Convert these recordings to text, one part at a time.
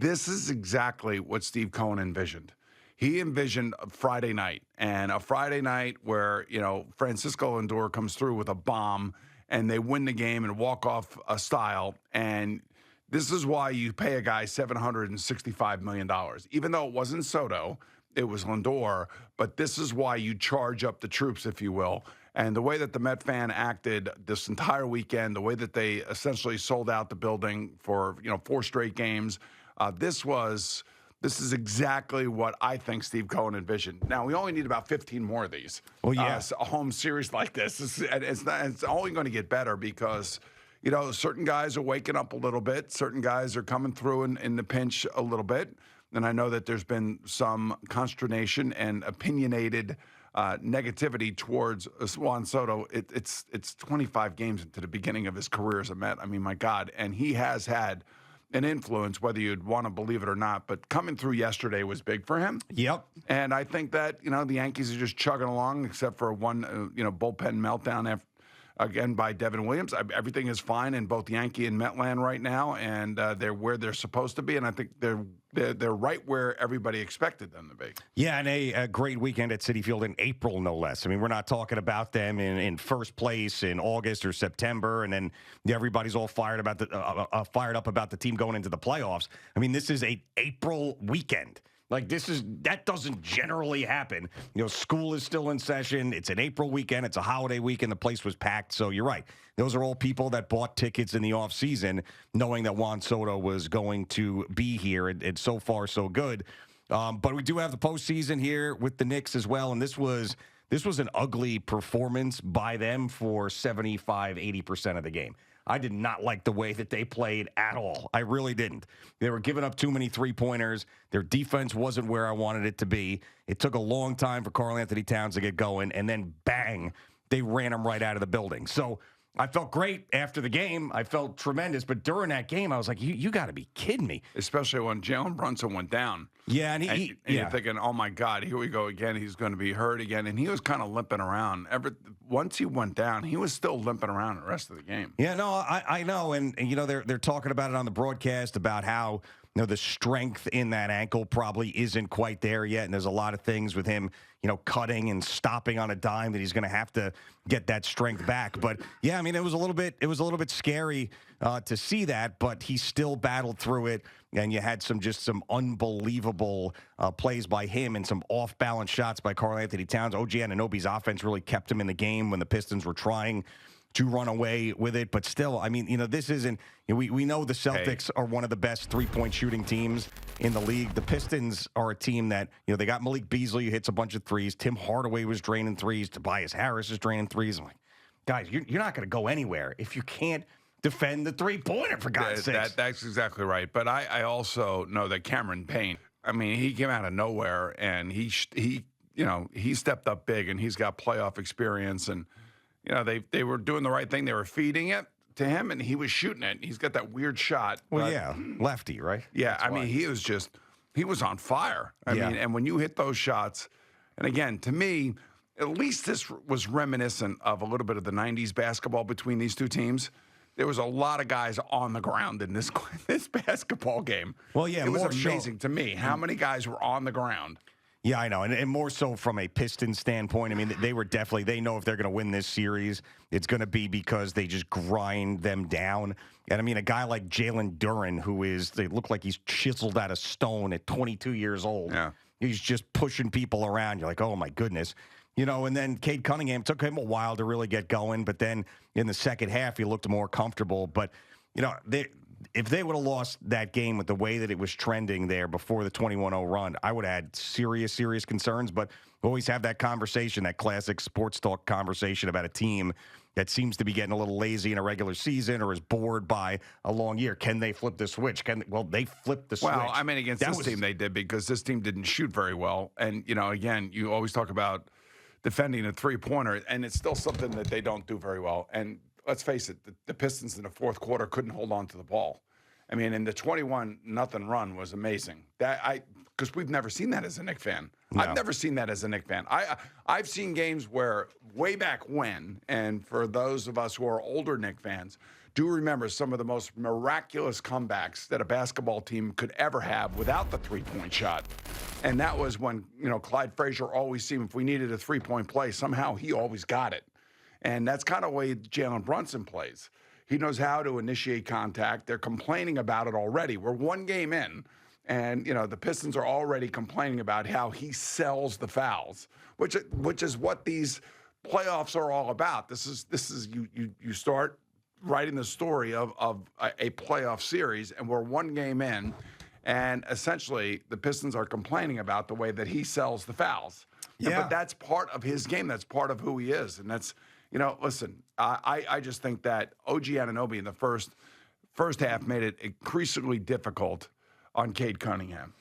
this is exactly what Steve Cohen envisioned. He envisioned a Friday night, and a Friday night where, Francisco Lindor comes through with a bomb and they win the game and walk off a style. And this is why you pay a guy $765 million. Even though it wasn't Soto, it was Lindor, but this is why you charge up the troops, if you will. And the way that the Met fan acted this entire weekend, the way that they essentially sold out the building for 4 straight games, this is exactly what I think Steve Cohen envisioned. Now, we only need about 15 more of these. Well, yeah. A home series like this. It's only going to get better because, certain guys are waking up a little bit. Certain guys are coming through in the pinch a little bit. And I know that there's been some consternation and opinionated negativity towards Juan Soto. It's 25 games into the beginning of his career as a Met. I mean, my God. And he has had an influence, whether you'd want to believe it or not. But coming through yesterday was big for him. Yep. And I think that, the Yankees are just chugging along, except for one, bullpen meltdown again by Devin Williams. Everything is fine in both Yankee and Metland right now, and they're where they're supposed to be. And I think they're right where everybody expected them to be. Yeah, and a great weekend at Citi Field in April, no less. I mean, we're not talking about them in first place in August or September, and then everybody's all fired up about the team going into the playoffs. I mean, this is a April weekend. Like, that doesn't generally happen. School is still in session. It's an April weekend. It's a holiday weekend. The place was packed. So you're right. Those are all people that bought tickets in the offseason knowing that Juan Soto was going to be here. And so far, so good. But we do have the postseason here with the Knicks as well. And this was an ugly performance by them for 75, 80% of the game. I did not like the way that they played at all. I really didn't. They were giving up too many three-pointers. Their defense wasn't where I wanted it to be. It took a long time for Karl-Anthony Towns to get going, and then bang, they ran him right out of the building. So I felt great after the game. I felt tremendous. But during that game, I was like, you got to be kidding me. Especially when Jaylen Brunson went down. Yeah, and you're thinking, oh, my God, here we go again. He's going to be hurt again. And he was kind of limping around. Once he went down, he was still limping around the rest of the game. Yeah, no, I know. And they're talking about it on the broadcast about how the strength in that ankle probably isn't quite there yet. And there's a lot of things with him, cutting and stopping on a dime that he's going to have to get that strength back. But yeah, I mean, it was a little bit scary to see that, but he still battled through it. And you had some unbelievable plays by him and some off-balance shots by Karl-Anthony Towns. OG Anunoby's offense really kept him in the game when the Pistons were trying to run away with it. But still, I mean, this isn't – we know the Celtics are one of the best three-point shooting teams in the league. The Pistons are a team that, they got Malik Beasley who hits a bunch of threes. Tim Hardaway was draining threes. Tobias Harris is draining threes. I'm like, guys, you're not going to go anywhere if you can't defend the three-pointer, for God's sake. That's exactly right. But I also know that Cameron Payne, I mean, he came out of nowhere, and he stepped up big, and he's got playoff experience. And, they were doing the right thing. They were feeding it to him, and he was shooting it. He's got that weird shot. Well, yeah, lefty, right? Yeah, I mean, he was on fire. I mean, and when you hit those shots, and again, to me, at least this was reminiscent of a little bit of the 90s basketball between these two teams. There was a lot of guys on the ground in this basketball game. Well, yeah, it was amazing to me how many guys were on the ground. Yeah, I know, and more so from a Pistons standpoint. I mean, they know if they're going to win this series, it's going to be because they just grind them down. And I mean, a guy like Jalen Duren, they look like he's chiseled out of stone at 22 years old. Yeah. He's just pushing people around. You're like, oh my goodness. And then Cade Cunningham, took him a while to really get going, but then in the second half, he looked more comfortable. But, if they would have lost that game with the way that it was trending there before the 21-0 run, I would have had serious concerns. But we always have that conversation, that classic sports talk conversation about a team that seems to be getting a little lazy in a regular season or is bored by a long year. Can they flip the switch? They flipped the switch. Well, I mean, against this team they did, because this team didn't shoot very well. And, again, you always talk about defending a three-pointer, and it's still something that they don't do very well. And let's face it, the Pistons in the fourth quarter couldn't hold on to the ball. I mean, and the 21-0 run was amazing. Because we've never seen that as a Knicks fan. No. I've never seen that as a Knicks fan. I've seen games where way back when, and for those of us who are older Knicks fans, do remember some of the most miraculous comebacks that a basketball team could ever have without the three-point shot. And that was when, Clyde Frazier always seemed, if we needed a three-point play, somehow he always got it. And that's kind of the way Jaylen Brunson plays. He knows how to initiate contact. They're complaining about it already. We're one game in, and the Pistons are already complaining about how he sells the fouls, which is what these playoffs are all about. This is you start writing the story of a playoff series, and we're one game in, and essentially the Pistons are complaining about the way that he sells the fouls. Yeah. But that's part of his game. That's part of who he is, and that's. Listen, I just think that OG Anunoby in the first half made it increasingly difficult on Cade Cunningham.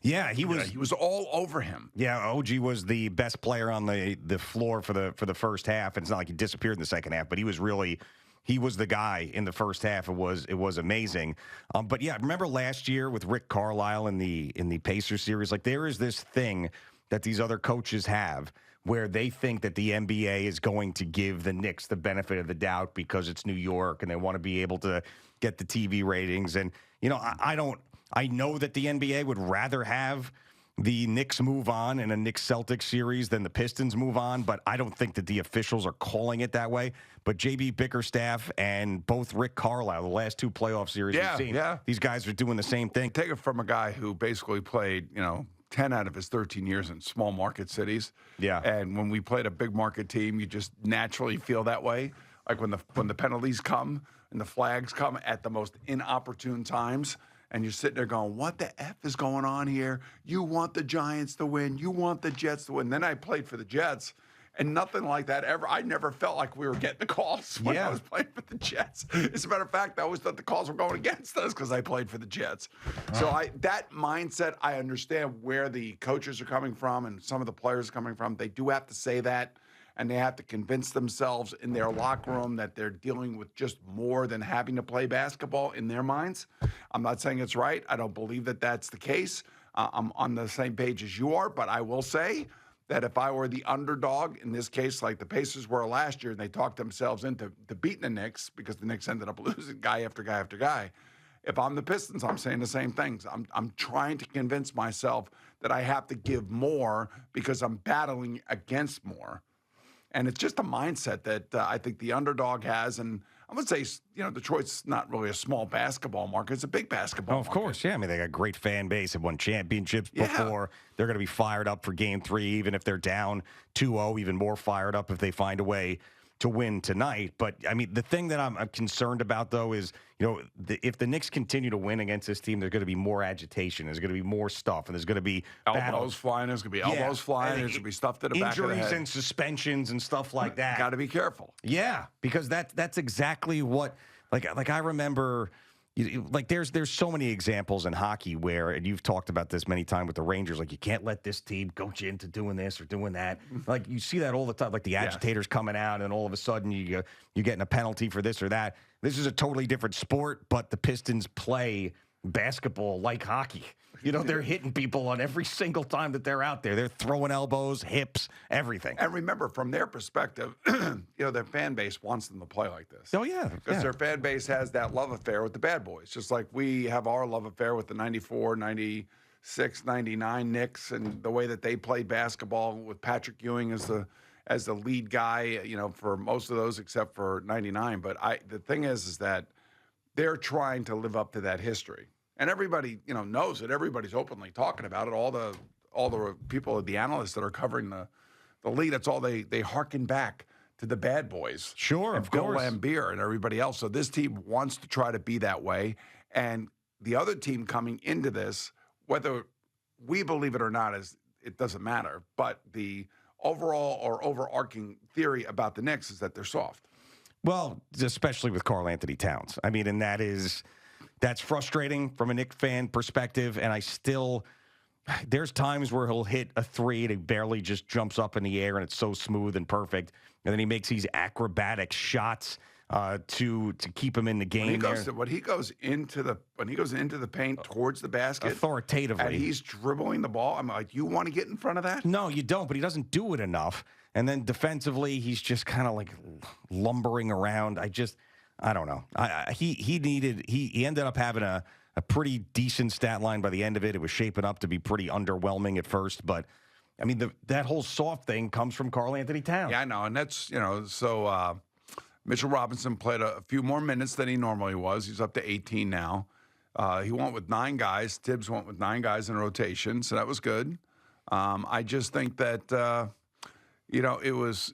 Yeah, he was all over him. Yeah, OG was the best player on the floor for the first half. And it's not like he disappeared in the second half, but he was the guy in the first half. It was amazing. But yeah, remember last year with Rick Carlisle in the Pacers series? Like, there is this thing that these other coaches have where they think that the NBA is going to give the Knicks the benefit of the doubt because it's New York and they want to be able to get the TV ratings. And, I know that the NBA would rather have the Knicks move on in a Knicks-Celtics series than the Pistons move on, but I don't think that the officials are calling it that way. But J.B. Bickerstaff and both Rick Carlisle, the last two playoff series we've seen, these guys are doing the same thing. Take it from a guy who basically played, 10 out of his 13 years in small market cities. Yeah. And when we played a big market team, you just naturally feel that way. Like when the penalties come and the flags come at the most inopportune times, and you're sitting there going, what the F is going on here? You want the Giants to win. You want the Jets to win. Then I played for the Jets, and nothing like that ever. I never felt like we were getting the calls when I was playing for the Jets. As a matter of fact, I always thought the calls were going against us because I played for the Jets. So that mindset, I understand where the coaches are coming from and some of the players are coming from. They do have to say that, and they have to convince themselves in their locker room that they're dealing with just more than having to play basketball in their minds. I'm not saying it's right. I don't believe that that's the case. I'm on the same page as you are, but I will say that if I were the underdog, in this case, like the Pacers were last year, and they talked themselves into beating the Knicks because the Knicks ended up losing guy after guy after guy. If I'm the Pistons, I'm saying the same things. I'm trying to convince myself that I have to give more because I'm battling against more. And it's just a mindset that I think the underdog has. And I would say, Detroit's not really a small basketball market. It's a big basketball market. Of course, yeah. I mean, they got a great fan base. They've won championships before. They're going to be fired up for Game 3, even if they're down 2-0, even more fired up if they find a way to win tonight. But, I mean, the thing that I'm concerned about, though, is, if the Knicks continue to win against this team, there's going to be more agitation. There's going to be more stuff, and there's going to be elbows flying. There's going to be elbows flying. There's going to be stuff to the back of the head. Injuries and suspensions and stuff like that. Got to be careful. Yeah, because that's exactly what, like I remember. There's so many examples in hockey where, and you've talked about this many times with the Rangers, like you can't let this team coach you into doing this or doing that. Like you see that all the time, like the agitators coming out, and all of a sudden you're getting a penalty for this or that. This is a totally different sport, but the Pistons play basketball like hockey. They're hitting people on every single time that they're out there. They're throwing elbows, hips, everything. And remember, from their perspective, their fan base wants them to play like this. Oh, yeah. Because their fan base has that love affair with the bad boys, just like we have our love affair with the 94, 96, 99 Knicks and the way that they played basketball with Patrick Ewing as the lead guy, for most of those except for 99. But the thing is that they're trying to live up to that history. And everybody, knows it. Everybody's openly talking about it. All the people, the analysts that are covering the league, that's all they harken back to the bad boys. Sure, and of Bill course. Laimbeer and everybody else. So this team wants to try to be that way. And the other team coming into this, whether we believe it or not, it doesn't matter. But the overall or overarching theory about the Knicks is that they're soft. Well, especially with Karl Anthony Towns. I mean, and that's frustrating from a Knicks fan perspective, and there's times where he'll hit a three and he barely just jumps up in the air and it's so smooth and perfect, and then he makes these acrobatic shots to keep him in the game. When he goes into the paint towards the basket authoritatively, and he's dribbling the ball, I'm like, you want to get in front of that? No, you don't, but he doesn't do it enough. And then defensively, he's just kind of like lumbering around. I don't know. He ended up having a pretty decent stat line by the end of it. It was shaping up to be pretty underwhelming at first, but I mean that whole soft thing comes from Karl Anthony Towns. Yeah, I know, and that's so. Mitchell Robinson played a few more minutes than he normally was. He's up to 18 now. He went with 9 guys. Tibbs went with 9 guys in rotation, so that was good. I just think that it was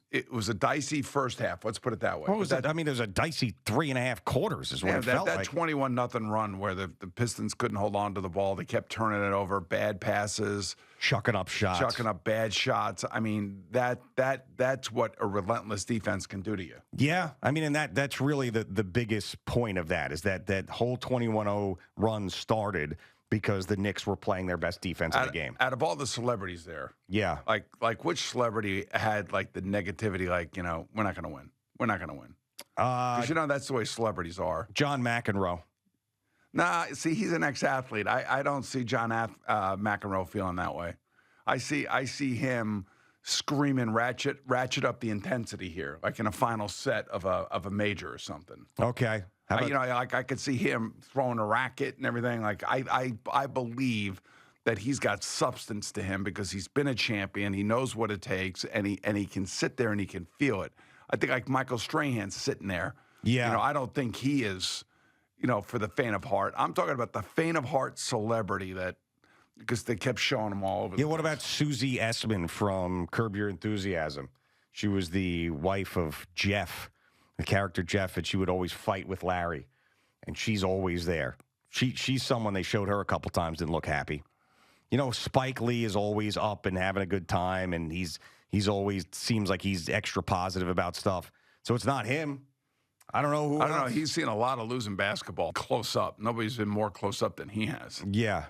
a dicey first half. Let's put it that way. What was that? I mean, it was a dicey 3.5 quarters is what it felt like. That 21-0 run where the Pistons couldn't hold on to the ball. They kept turning it over, bad passes. Chucking up shots. Chucking up bad shots. I mean, that's what a relentless defense can do to you. Yeah. I mean, and that's really the biggest point of that is that whole 21-0 run started because the Knicks were playing their best defense in the game. Out of all the celebrities there, yeah, like which celebrity had like the negativity, like, we're not going to win. We're not going to win. Because, that's the way celebrities are. John McEnroe. Nah, see, he's an ex-athlete. I don't see John McEnroe feeling that way. I see him screaming, ratchet up the intensity here, like in a final set of a major or something. Okay. Like I could see him throwing a racket and everything. Like I believe that he's got substance to him because he's been a champion. He knows what it takes, and he can sit there and he can feel it. I think like Michael Strahan's sitting there. Yeah. I don't think he is, for the faint of heart. I'm talking about the faint of heart celebrity because they kept showing him all over. Yeah. What about Susie Essman from Curb Your Enthusiasm? She was the wife of Jeff. The character Jeff, and she would always fight with Larry, and she's always there. She's someone they showed her a couple times, didn't look happy. Spike Lee is always up and having a good time, and he's always seems like he's extra positive about stuff. So it's not him. I don't know who. I don't know. He's seen a lot of losing basketball close up. Nobody's been more close up than he has. Yeah,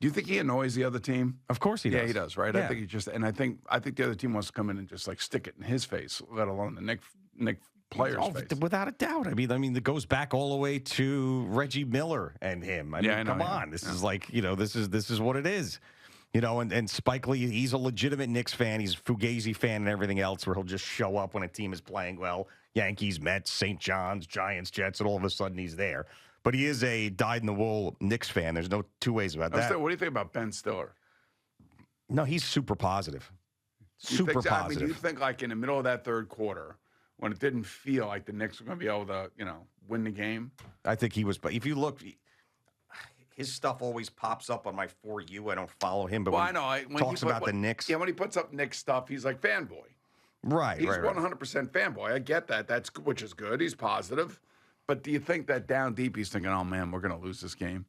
Do you think he annoys the other team? Of course he does. Yeah, he does, right? Yeah. I think he just, and I think the other team wants to come in and just like stick it in his face, let alone the Nick player's face. Without a doubt. I mean, it goes back all the way to Reggie Miller and him. I mean, come on, this is like, this is what it is. And Spike Lee, he's a legitimate Knicks fan. He's a Fugazi fan and everything else, where he'll just show up when a team is playing well. Yankees, Mets, St. John's, Giants, Jets, and all of a sudden he's there. But he is a dyed-in-the-wool Knicks fan. There's no two ways about that. What do you think about Ben Stiller? No, he's super positive. Super positive. I mean, do you think, like, in the middle of that third quarter, when it didn't feel like the Knicks were going to be able to, win the game? I think he was. But if you look, his stuff always pops up on my For You. I don't follow him, but I know. When talks about the Knicks. Yeah, when he puts up Knicks stuff, he's like fanboy. Right, he's right. 100% fanboy. I get that. Which is good. He's positive. But do you think that down deep he's thinking, oh, man, we're going to lose this game?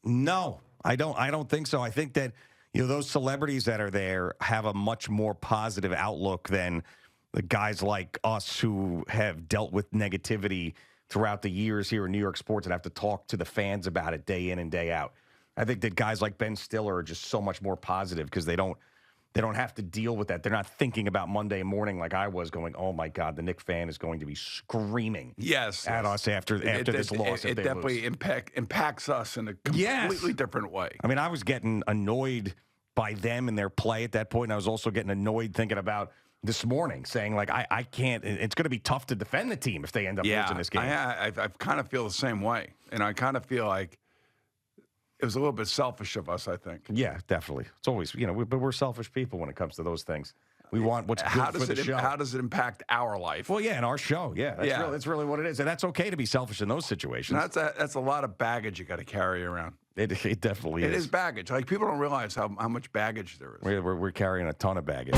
No, I don't think so. I think that, those celebrities that are there have a much more positive outlook than the guys like us who have dealt with negativity throughout the years here in New York sports and have to talk to the fans about it day in and day out. I think that guys like Ben Stiller are just so much more positive because they don't have to deal with that. They're not thinking about Monday morning like I was going, oh, my God, the Knicks fan is going to be screaming at us after this loss. It definitely impacts us in a completely different way. I mean, I was getting annoyed by them and their play at that point, and I was also getting annoyed thinking about this morning, saying, like, I can't – it's going to be tough to defend the team if they end up losing this game. I kind of feel the same way, and I kind of feel like it was a little bit selfish of us, I think. Yeah, definitely. It's always, but we're selfish people when it comes to those things. We want what's good for the show. How does it impact our life? Well, yeah, in our show. Yeah, that's really what it is. And that's okay to be selfish in those situations. That's a lot of baggage you got to carry around. It definitely is. It is baggage. Like, people don't realize how much baggage there is. We're carrying a ton of baggage.